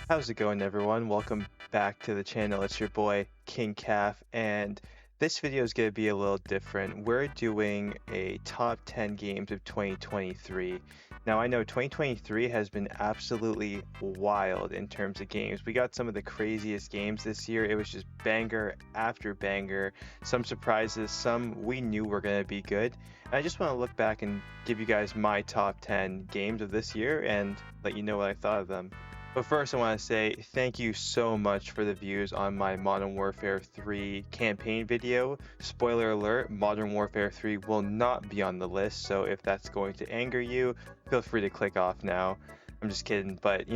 How's it going, everyone? Welcome back to the channel. It's your boy King Calf, and this video is going to be a little different. We're doing a top 10 games of 2023. Now, I know 2023 has been absolutely wild in terms of games. We got some of the craziest games this year. It was just banger after banger, some surprises, some we knew were going to be good. And I just want to look back and give you guys my top 10 games of this year and let you know what I thought of them. But first, I want to say thank you so much for the views on my Modern Warfare 3 campaign video. Spoiler alert, Modern Warfare 3 will not be on the list, so if that's going to anger you, feel free to click off now. I'm just kidding, but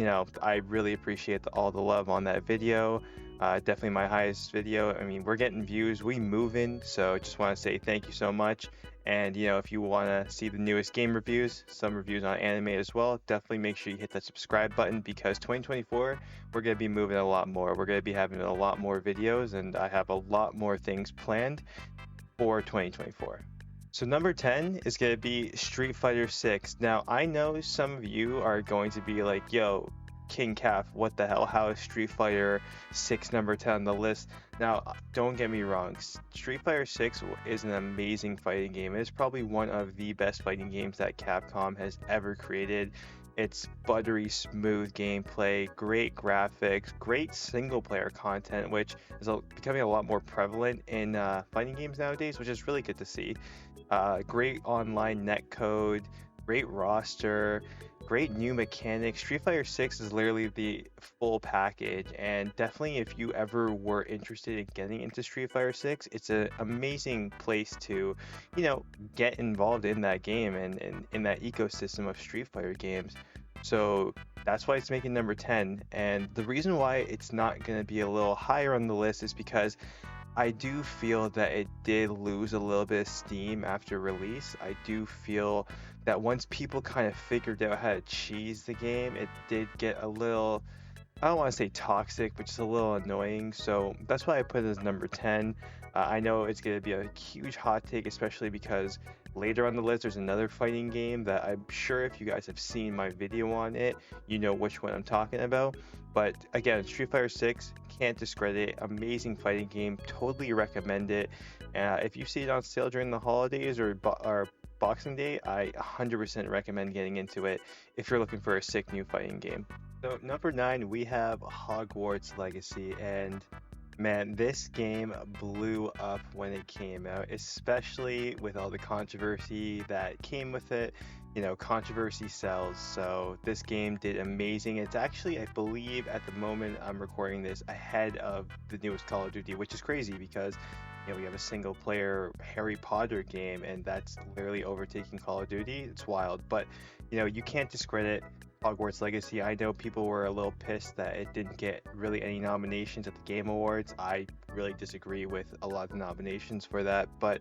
I really appreciate all the love on that video. Definitely my highest video. I mean, we're getting views, we moving, so just want to say thank you so much. And if you want to see the newest game reviews, some reviews on anime as well, definitely make sure you hit that subscribe button because 2024, we're going to be moving a lot more. We're going to be having a lot more videos, and I have a lot more things planned for 2024. So number 10 is going to be Street Fighter 6. Now, I know some of you are going to be like, yo, King Calf, what the hell? How is Street Fighter 6 number 10 on the list? Now, don't get me wrong. Street Fighter 6 is an amazing fighting game. It's probably one of the best fighting games that Capcom has ever created. It's buttery smooth gameplay, great graphics, great single player content, which is becoming a lot more prevalent in fighting games nowadays, which is really good to see. Great online netcode, great roster, great new mechanics. Street Fighter 6 is literally the full package, and definitely if you ever were interested in getting into Street Fighter 6, it's an amazing place to, get involved in that game and in that ecosystem of Street Fighter games. So that's why it's making number 10. And the reason why it's not going to be a little higher on the list is because I do feel that it did lose a little bit of steam after release. I do feel that once people kind of figured out how to cheese the game, it did get a little, I don't want to say toxic, but just a little annoying. So that's why I put it as number 10. I know it's going to be a huge hot take, especially because later on the list there's another fighting game that I'm sure if you guys have seen my video on it, you know which one I'm talking about. But again, Street Fighter 6, can't discredit it. Amazing fighting game. Totally recommend it. If you see it on sale during the holidays or Boxing Day, I 100% recommend getting into it if you're looking for a sick new fighting game. So number 9, we have Hogwarts Legacy, and man, this game blew up when it came out, especially with all the controversy that came with it. Controversy sells, so this game did amazing. It's actually, I believe, at the moment I'm recording this, ahead of the newest Call of Duty, which is crazy because we have a single player Harry Potter game, and that's literally overtaking Call of Duty. It's wild, but you can't discredit Hogwarts Legacy. I know people were a little pissed that it didn't get really any nominations at the Game Awards. I really disagree with a lot of the nominations for that, but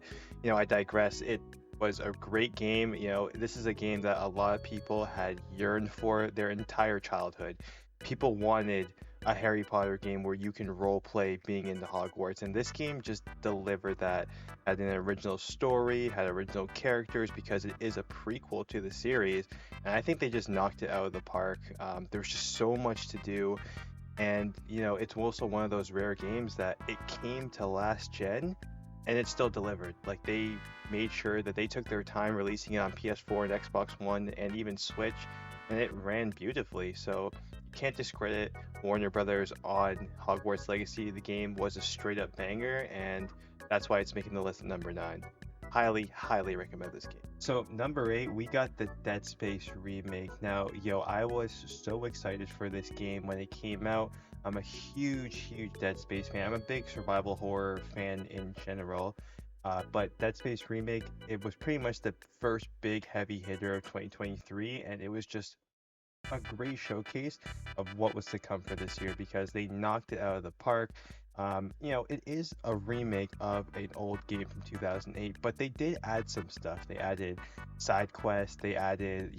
I digress. It was a great game. This is a game that a lot of people had yearned for their entire childhood. People wanted a Harry Potter game where you can role play being into Hogwarts, and this game just delivered that. Had an original story, had original characters because it is a prequel to the series, and I think they just knocked it out of the park. There's just so much to do, and it's also one of those rare games that it came to last gen and it still delivered. Like, they made sure that they took their time releasing it on PS4 and Xbox One and even Switch, and it ran beautifully. So you can't discredit Warner Brothers on Hogwarts Legacy. The game was a straight up banger, and that's why it's making the list at number 9. Highly recommend this game. So number 8, we got the Dead Space remake. Now, I was so excited for this game when it came out. I'm a huge Dead Space fan. I'm a big survival horror fan in general. But Dead Space remake, it was pretty much the first big heavy hitter of 2023, and it was just a great showcase of what was to come for this year because they knocked it out of the park. It is a remake of an old game from 2008, but they did add some stuff. They added side quests. They added,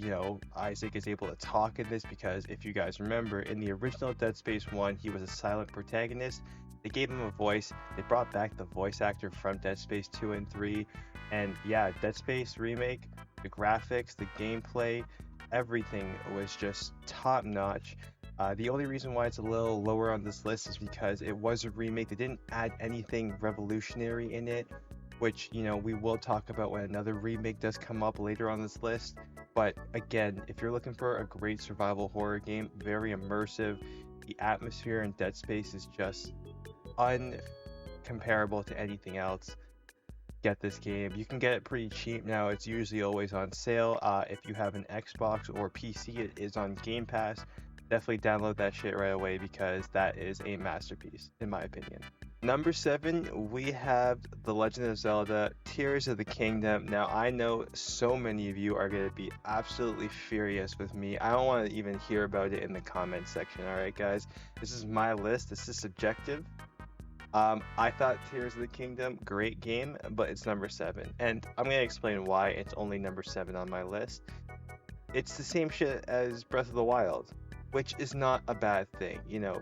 Isaac is able to talk in this because if you guys remember, in the original Dead Space 1, he was a silent protagonist. They gave him a voice. They brought back the voice actor from Dead Space 2 and 3. And yeah, Dead Space remake, the graphics, the gameplay, everything was just top notch. The only reason why it's a little lower on this list is because it was a remake. They didn't add anything revolutionary in it, which, we will talk about when another remake does come up later on this list. But again, if you're looking for a great survival horror game, very immersive, the atmosphere in Dead Space is just uncomparable to anything else. Get this game. You can get it pretty cheap now. It's usually always on sale. If you have an Xbox or PC, it is on Game Pass. Definitely download that shit right away because that is a masterpiece, in my opinion. Number 7, we have The Legend of Zelda Tears of the Kingdom. Now, I know so many of you are going to be absolutely furious with me. I don't want to even hear about it in the comment section, alright, guys? This is my list. This is subjective. I thought Tears of the Kingdom, great game, but it's number 7. And I'm going to explain why it's only number 7 on my list. It's the same shit as Breath of the Wild, which is not a bad thing.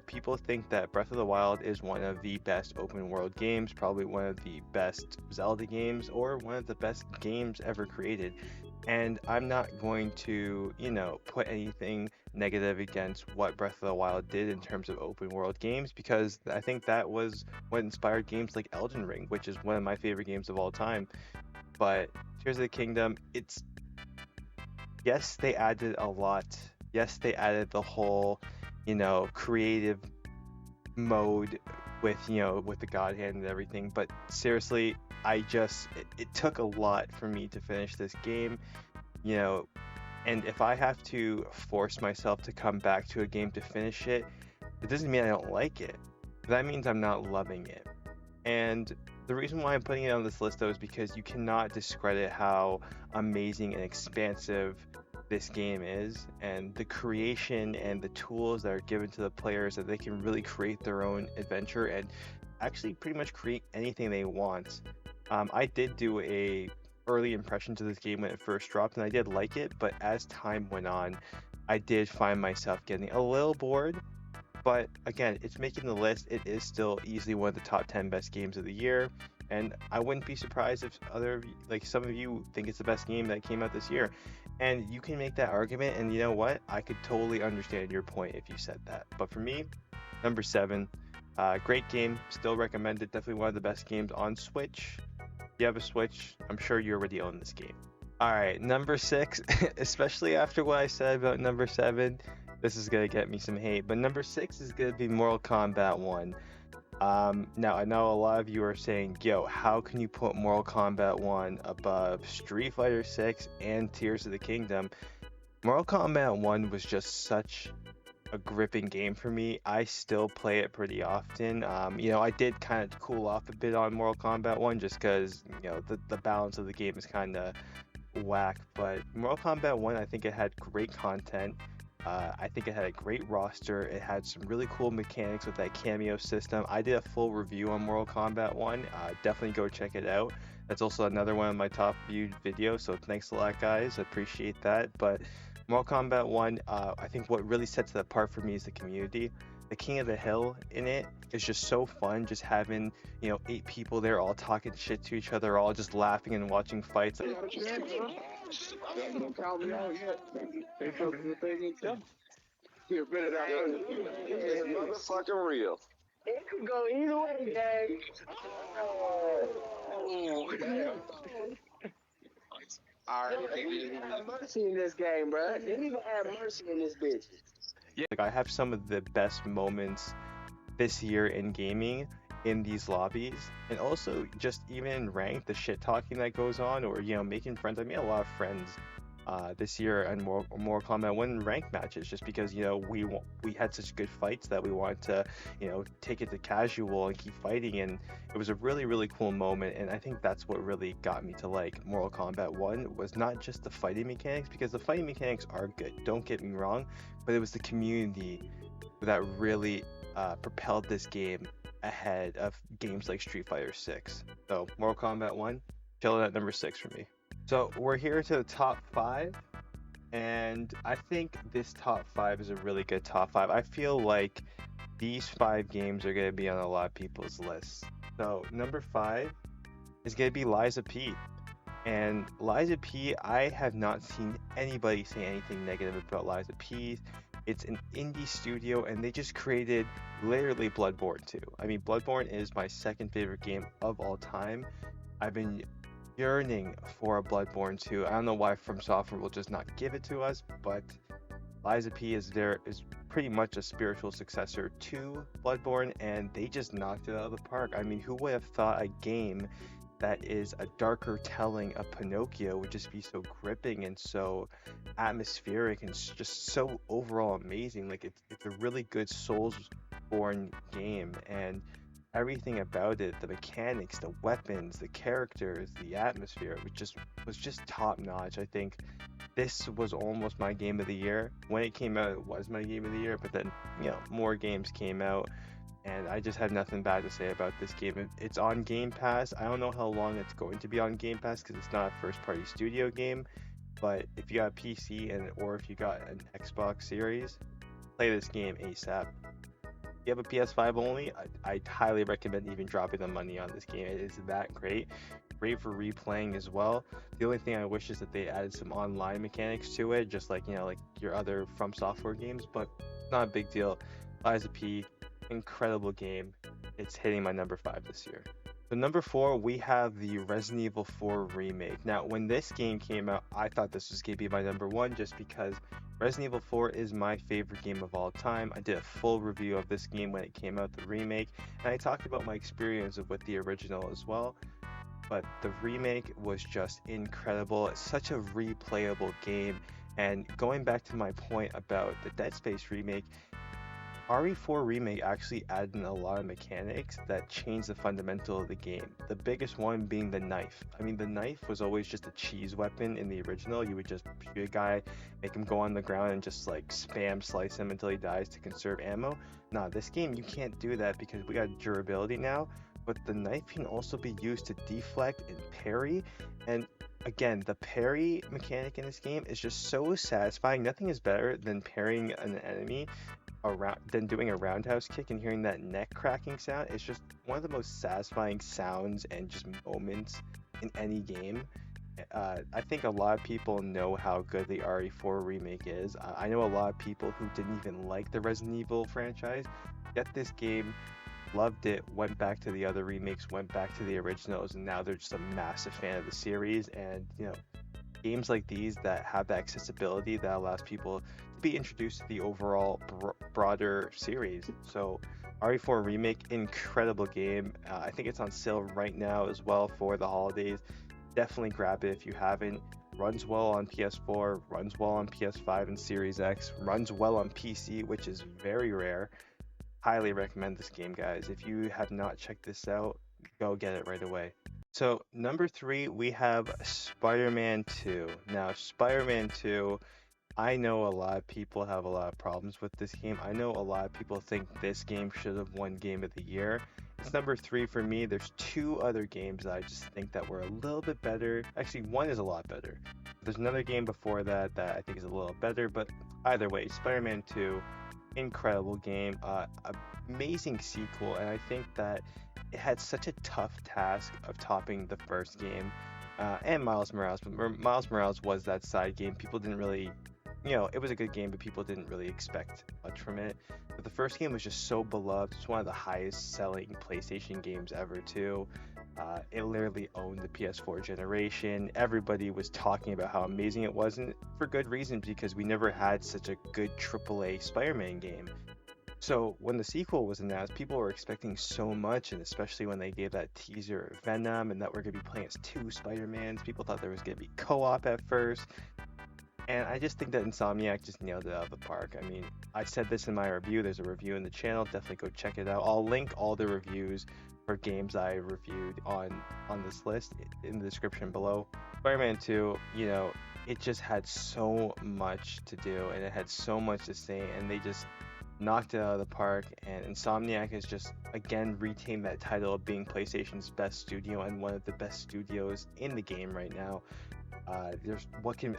People think that Breath of the Wild is one of the best open world games, probably one of the best Zelda games, or one of the best games ever created. And I'm not going to, put anything negative against what Breath of the Wild did in terms of open world games, because I think that was what inspired games like Elden Ring, which is one of my favorite games of all time. But Tears of the Kingdom, yes, they added a lot. Yes, they added the whole, creative mode with, with the God Hand and everything. But seriously, it took a lot for me to finish this game, and if I have to force myself to come back to a game to finish it, it doesn't mean I don't like it. That means I'm not loving it. And the reason why I'm putting it on this list, though, is because you cannot discredit how amazing and expansive this game is, and the creation and the tools that are given to the players that they can really create their own adventure and actually pretty much create anything they want. I did do a early impression to this game when it first dropped, and I did like it, but as time went on, I did find myself getting a little bored. But again, it's making the list. It is still easily one of the top 10 best games of the year, and I wouldn't be surprised if some of you think it's the best game that came out this year. And you can make that argument, and you know what? I could totally understand your point if you said that. But for me, number 7, great game, still recommend it. Definitely one of the best games on Switch. If you have a Switch, I'm sure you already own this game. All right, number 6, especially after what I said about number 7, this is gonna get me some hate. But number 6 is gonna be Mortal Kombat 1. Now I know a lot of you are saying, yo, how can you put Mortal Kombat 1 above Street Fighter 6 and Tears of the Kingdom? Mortal Kombat 1 was just such a gripping game for me. I still play it pretty often. I did kind of cool off a bit on Mortal Kombat 1 just because, the balance of the game is kind of whack. But Mortal Kombat 1, I think it had great content. I think it had a great roster. It had some really cool mechanics with that cameo system. I did a full review on Mortal Kombat 1. Definitely go check it out. That's also another one of my top viewed videos, so thanks a lot, guys. I appreciate that. But Mortal Kombat 1, I think what really sets it apart for me is the community. The King of the Hill in it is just so fun, just having, 8 people there all talking shit to each other, all just laughing and watching fights. Motherfucking real. It could go either way, gang. They even have mercy in this game, bro. They even have mercy in this bitch. Yeah, I have some of the best moments this year in gaming in these lobbies, and also just even in rank, the shit talking that goes on, or making friends. I made a lot of friends this year and Mortal Kombat 1 rank matches, just because we had such good fights that we wanted to take it to casual and keep fighting, and it was a really, really cool moment. And I think that's what really got me to like Mortal Kombat 1, was not just the fighting mechanics, because the fighting mechanics are good, don't get me wrong, but it was the community that really propelled this game ahead of games like Street Fighter 6. So Mortal Kombat 1, chilling at number 6 for me. So we're here to the top 5, and I think this top 5 is a really good top 5. I feel like these 5 games are going to be on a lot of people's lists. So number 5 is going to be Liza P. And Liza P, I have not seen anybody say anything negative about Liza P. It's an indie studio, and they just created literally Bloodborne 2. I mean, Bloodborne is my second favorite game of all time. I've been yearning for a Bloodborne 2. I don't know why From Software will just not give it to us, but Liza P is pretty much a spiritual successor to Bloodborne, and they just knocked it out of the park. I mean, who would have thought a game that is a darker telling of Pinocchio would just be so gripping and so atmospheric and just so overall amazing. Like it's a really good Soulsborne game, and everything about it, the mechanics, the weapons, the characters, the atmosphere, was just top notch. I think this was almost my game of the year. When it came out, it was my game of the year, but then, more games came out, and I just have nothing bad to say about this game. It's on Game Pass. I don't know how long it's going to be on Game Pass because it's not a first-party studio game, but if you got a PC or if you got an Xbox Series, play this game ASAP. If you have a PS5 only, I highly recommend even dropping the money on this game. It is that great. Great for replaying as well. The only thing I wish is that they added some online mechanics to it, just like your other From Software games, but not a big deal. Liza P, incredible game. It's hitting my number 5 this year. So number 4, we have the Resident Evil 4 remake. Now, when this game came out, I thought this was going to be my number 1 just because Resident Evil 4 is my favorite game of all time. I did a full review of this game when it came out, the remake, and I talked about my experience with the original as well. But the remake was just incredible. It's such a replayable game. And going back to my point about the Dead Space remake, RE4 Remake actually added in a lot of mechanics that changed the fundamental of the game. The biggest one being the knife. I mean, the knife was always just a cheese weapon in the original. You would just shoot a guy, make him go on the ground, and just like spam slice him until he dies to conserve ammo. Nah, this game you can't do that because we got durability now, but the knife can also be used to deflect and parry. And again, the parry mechanic in this game is just so satisfying. Nothing is better than parrying an enemy than doing a roundhouse kick and hearing that neck cracking sound. It's just one of the most satisfying sounds and just moments in any game. I think a lot of people know how good the RE4 remake is. I know a lot of people who didn't even like the Resident Evil franchise, get this game, loved it, went back to the other remakes, went back to the originals, and now they're just a massive fan of the series. And games like these that have that accessibility that allows people to be introduced to the overall broader series. So RE4 Remake, incredible game. I think it's on sale right now as well for the holidays. Definitely grab it if you haven't. Runs well on PS4, runs well on PS5 and Series X, runs well on PC, which is very rare. Highly recommend this game, guys. If you have not checked this out, go get it right away. So number 3, we have Spider-Man 2. Now, Spider-Man 2, I know a lot of people have a lot of problems with this game. I know a lot of people think this game should have won Game of the Year. It's number 3 for me. There's 2 other games that I just think that were a little bit better. Actually, one is a lot better. There's another game before that that I think is a little better, but either way, Spider-Man 2, incredible game. Amazing sequel, and I think that it had such a tough task of topping the first game and Miles Morales. But Miles Morales was that side game. People didn't really, it was a good game, but people didn't really expect much from it. But the first game was just so beloved. It's one of the highest selling PlayStation games ever, too. It literally owned the PS4 generation. Everybody was talking about how amazing it was, and for good reason, because we never had such a good AAA Spider-Man game. So when the sequel was announced, people were expecting so much, and especially when they gave that teaser of Venom and that we're going to be playing as 2 Spider-Mans, people thought there was going to be co-op at first. And I just think that Insomniac just nailed it out of the park. I mean, I said this in my review. There's a review in the channel. Definitely go check it out. I'll link all the reviews for games I reviewed on this list in the description below. Spider-Man 2, it just had so much to do, and it had so much to say, and they just knocked it out of the park. And Insomniac has just again retained that title of being PlayStation's best studio and one of the best studios in the game right now. There's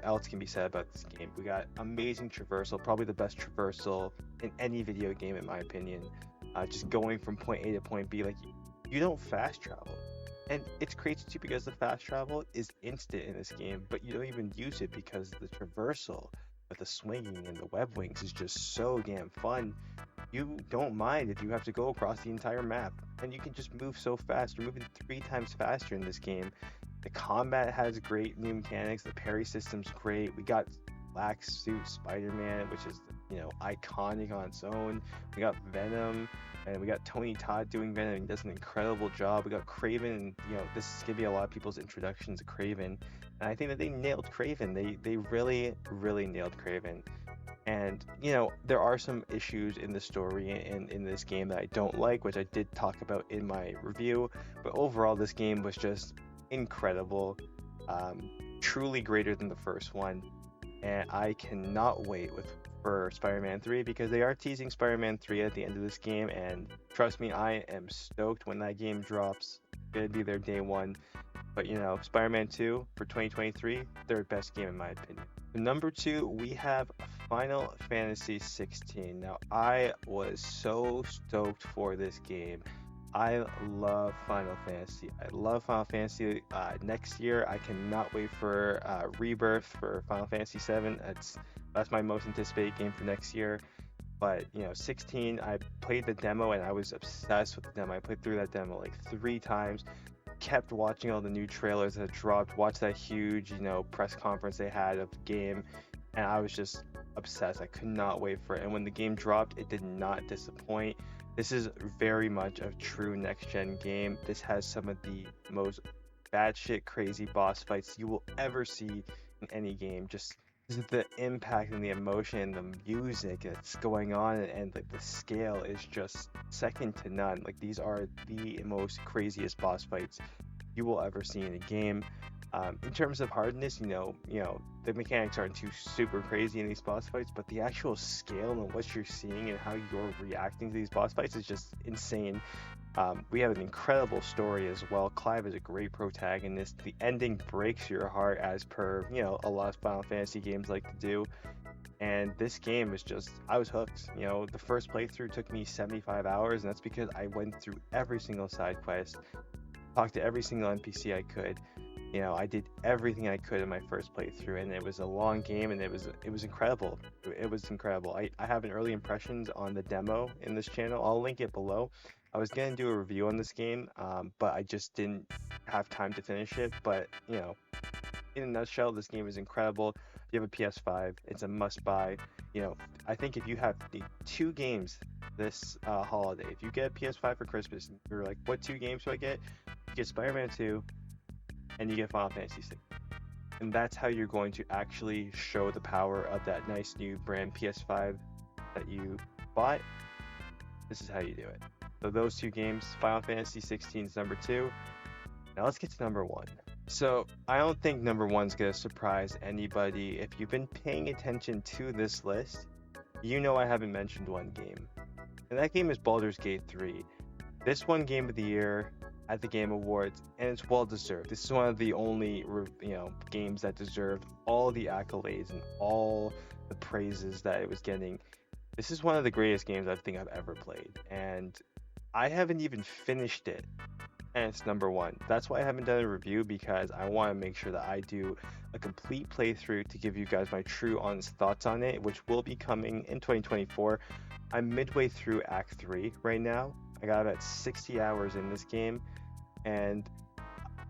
else can be said about this game. We got amazing traversal, probably the best traversal in any video game in my opinion. Just going from point A to point B, like you don't fast travel, and it's crazy too because the fast travel is instant in this game, but you don't even use it because the traversal but the swinging and the web wings is just so damn fun. You don't mind if you have to go across the entire map, and you can just move so fast. You're moving 3 times faster in this game. The combat has great new mechanics. The parry system's great. We got Black Suit Spider-Man, which is, iconic on its own. We got Venom, and we got Tony Todd doing Venom. He does an incredible job. We got Kraven, and this is gonna be a lot of people's introduction to Kraven. And I think that they nailed Kraven. They really, really nailed Kraven. And there are some issues in the story in this game that I don't like, which I did talk about in my review. But overall, this game was just incredible, truly greater than the first one. And I cannot wait for Spider-Man 3, because they are teasing Spider-Man 3 at the end of this game, and trust me, I am stoked when that game drops. It's gonna be their day one. But Spider-Man 2 for 2023, their best game in my opinion. Number 2, we have Final Fantasy 16. Now, I was so stoked for this game. I love Final Fantasy. I love Final Fantasy. Next year, I cannot wait for Rebirth for Final Fantasy 7. That's my most anticipated game for next year. But 16, I played the demo and I was obsessed with the demo. I played through that demo like 3 times. Kept watching all the new trailers that dropped. Watched that huge, press conference they had of the game, and I was just obsessed. I could not wait for it. And when the game dropped, it did not disappoint. This is very much a true next-gen game. This has some of the most batshit crazy boss fights you will ever see in any game. Just the impact and the emotion and the music that's going on, and like the scale is just second to none. Like, these are the most craziest boss fights you will ever see in a game. In terms of hardness, the mechanics aren't too super crazy in these boss fights, but the actual scale and what you're seeing and how you're reacting to these boss fights is just insane. We have an incredible story as well. Clive is a great protagonist. The ending breaks your heart, as per, a lot of Final Fantasy games like to do. And this game is just, I was hooked. The first playthrough took me 75 hours, and that's because I went through every single side quest, talked to every single NPC I could. I did everything I could in my first playthrough, and it was a long game, and it was incredible. It was incredible. I have an early impressions on the demo in this channel. I'll link it below. I was gonna do a review on this game, but I just didn't have time to finish it. But in a nutshell, this game is incredible. If you have a PS5, it's a must-buy. I think if you have the 2 games this holiday, if you get a PS5 for Christmas, and you're like, what 2 games do I get? You get Spider-Man 2, and you get Final Fantasy 6. And that's how you're going to actually show the power of that nice new brand PS5 that you bought. This is how you do it. So those 2 games, Final Fantasy 16 is number 2. Now let's get to number 1. So I don't think number 1's gonna surprise anybody. If you've been paying attention to this list, I haven't mentioned one game. And that game is Baldur's Gate 3. This won Game of the Year at the Game Awards, and it's well deserved. This is one of the only games that deserved all the accolades and all the praises that it was getting. This is one of the greatest games I think I've ever played, and I haven't even finished it, and it's number 1. That's why I haven't done a review, because I want to make sure that I do a complete playthrough to give you guys my true honest thoughts on it, which will be coming in 2024. I'm midway through Act 3 right now. I got about 60 hours in this game, and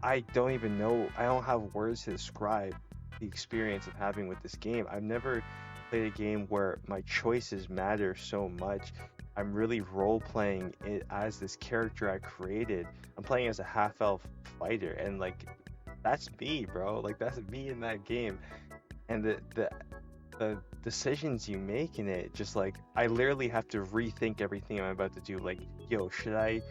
I don't even know, I don't have words to describe the experience of having with this game. I've never played a game where my choices matter so much. I'm really role-playing it as this character I created. I'm playing as a half-elf fighter, and like, that's me, bro. Like, that's me in that game. And the decisions you make in it, just like, I literally have to rethink everything I'm about to do. Like, should I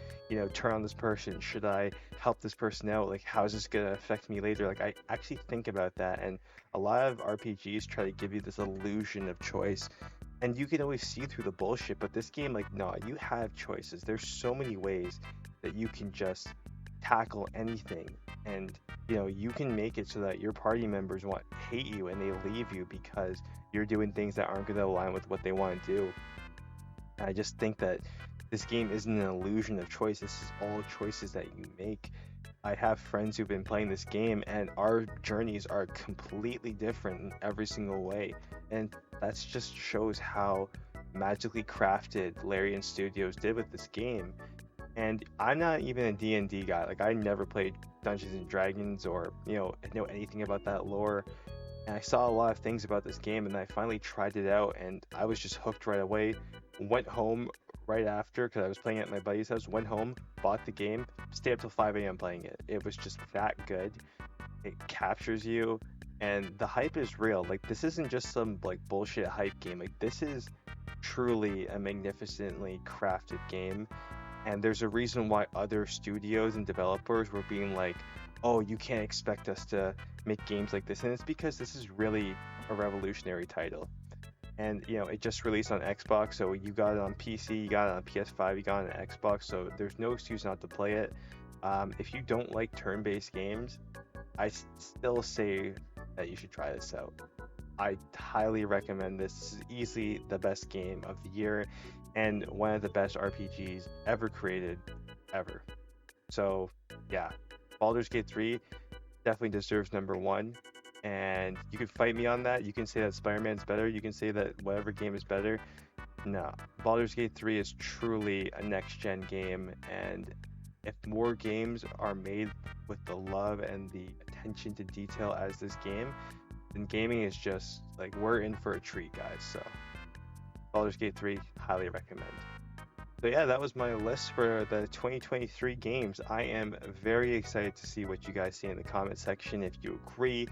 turn on this person? Should I help this person out? Like, how is this gonna affect me later? Like, I actually think about that. And a lot of RPGs try to give you this illusion of choice, and you can always see through the bullshit. But this game, like, no, you have choices. There's so many ways that you can just tackle anything, and you can make it so that your party members hate you and they leave you because you're doing things that aren't going to align with what they want to do. I just think that this game isn't an illusion of choice. This is all choices that you make. I have friends who've been playing this game, and our journeys are completely different in every single way. And that just shows how magically crafted Larian Studios did with this game. And I'm not even a D&D guy. Like, I never played Dungeons and Dragons or, know anything about that lore. And I saw a lot of things about this game, and I finally tried it out, and I was just hooked right away. Went home right after because I was playing it at my buddy's house. Went home, bought the game, stayed up till 5 a.m. playing it. It was just that good. It captures you, and the hype is real. Like, this isn't just some like bullshit hype game. Like, this is truly a magnificently crafted game. And there's a reason why other studios and developers were being like, oh, you can't expect us to make games like this. And it's because this is really a revolutionary title. And it just released on Xbox, so you got it on PC, you got it on PS5, you got it on Xbox, so there's no excuse not to play it. If you don't like turn-based games, I still say that you should try this out. I highly recommend this. This is easily the best game of the year and one of the best RPGs ever created, ever. So yeah, Baldur's Gate 3 definitely deserves number one. And you can fight me on that. You can say that Spider-Man's better. You can say that whatever game is better. No, Baldur's Gate 3 is truly a next-gen game. And if more games are made with the love and the attention to detail as this game, then gaming is just like, we're in for a treat, guys. So Baldur's Gate 3, highly recommend. So yeah, that was my list for the 2023 games. I am very excited to see what you guys see in the comment section. If you agree,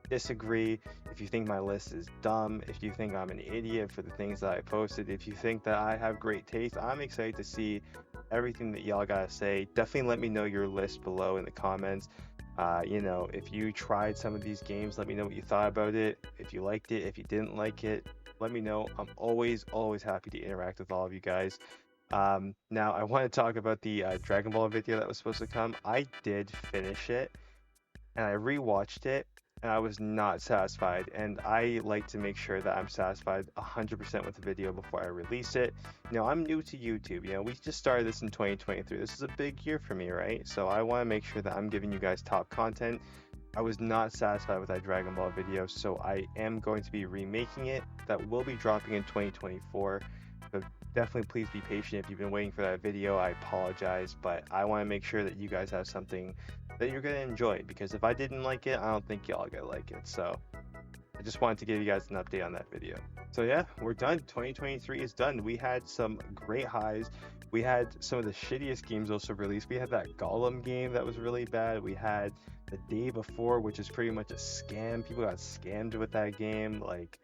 disagree, if you think my list is dumb, if you think I'm an idiot for the things that I posted, if you think that I have great taste, I'm excited to see everything that y'all gotta say. Definitely let me know your list below in the comments. If you tried some of these games, let me know what you thought about it. If you liked it, if you didn't like it, let me know. I'm always happy to interact with all of you guys. Now I want to talk about the Dragon Ball video that was supposed to come. I did finish it, and I rewatched it, and I was not satisfied. And I like to make sure that I'm satisfied 100% with the video before I release it. I'm new to YouTube. We just started this in 2023. This is a big year for me, right? So I want to make sure that I'm giving you guys top content. I was not satisfied with that Dragon Ball video, so I am going to be remaking it. That will be dropping in 2024. So definitely please be patient if you've been waiting for that video. I apologize, but I want to make sure that you guys have something that you're going to enjoy, because if I didn't like it, I don't think y'all gonna like it. So I just wanted to give you guys an update on that video. So yeah, we're done. 2023 is done. We had some great highs. We had some of the shittiest games also released. We had that Gollum game that was really bad. We had the Day Before, which is pretty much a scam. People got scammed with that game. Like,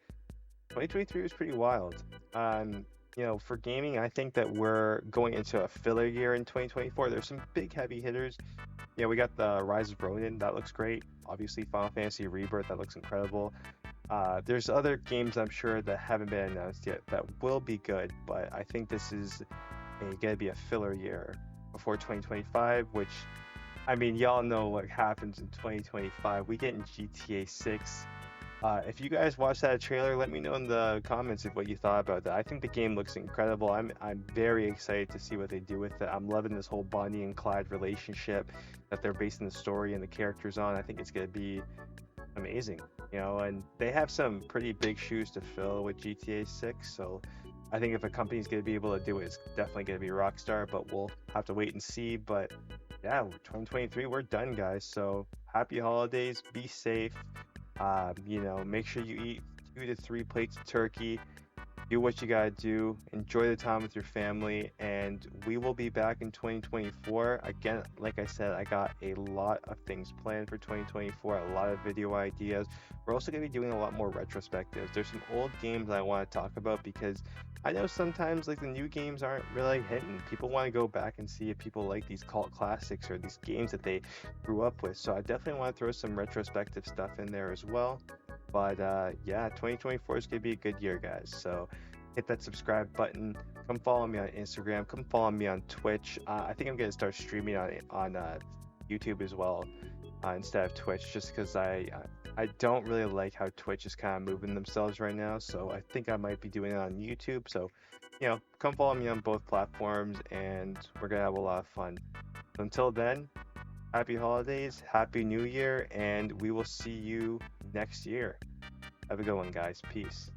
2023 was pretty wild. For gaming, I think that we're going into a filler year in 2024. There's some big heavy hitters. We got the Rise of Ronin, that looks great. Obviously, Final Fantasy Rebirth, that looks incredible. There's other games I'm sure that haven't been announced yet that will be good, but I think this is gonna be a filler year before 2025, which, I mean, y'all know what happens in 2025. We get in GTA 6. If you guys watched that trailer, let me know in the comments of what you thought about that. I think the game looks incredible. I'm very excited to see what they do with it. I'm loving this whole Bonnie and Clyde relationship that they're basing the story and the characters on. I think it's going to be amazing, and they have some pretty big shoes to fill with GTA 6. So I think if a company's going to be able to do it, it's definitely going to be Rockstar, but we'll have to wait and see. But yeah, 2023, we're done, guys. So happy holidays, be safe. Make sure you eat 2 to 3 plates of turkey. Do what you gotta do. Enjoy the time with your family, and we will be back in 2024. Again, like I said, I got a lot of things planned for 2024, a lot of video ideas. We're also gonna be doing a lot more retrospectives. There's some old games I want to talk about, because I know sometimes like the new games aren't really hitting. People want to go back and see if people like these cult classics or these games that they grew up with. So I definitely want to throw some retrospective stuff in there as well. But yeah, 2024 is going to be a good year, guys. So hit that subscribe button. Come follow me on Instagram. Come follow me on Twitch. I think I'm going to start streaming on YouTube as well. instead of Twitch, just because I don't really like how Twitch is kind of moving themselves right now. So I think I might be doing it on YouTube. So, come follow me on both platforms, and we're gonna have a lot of fun. Until then, happy holidays, happy New Year, and we will see you next year. Have a good one, guys. Peace.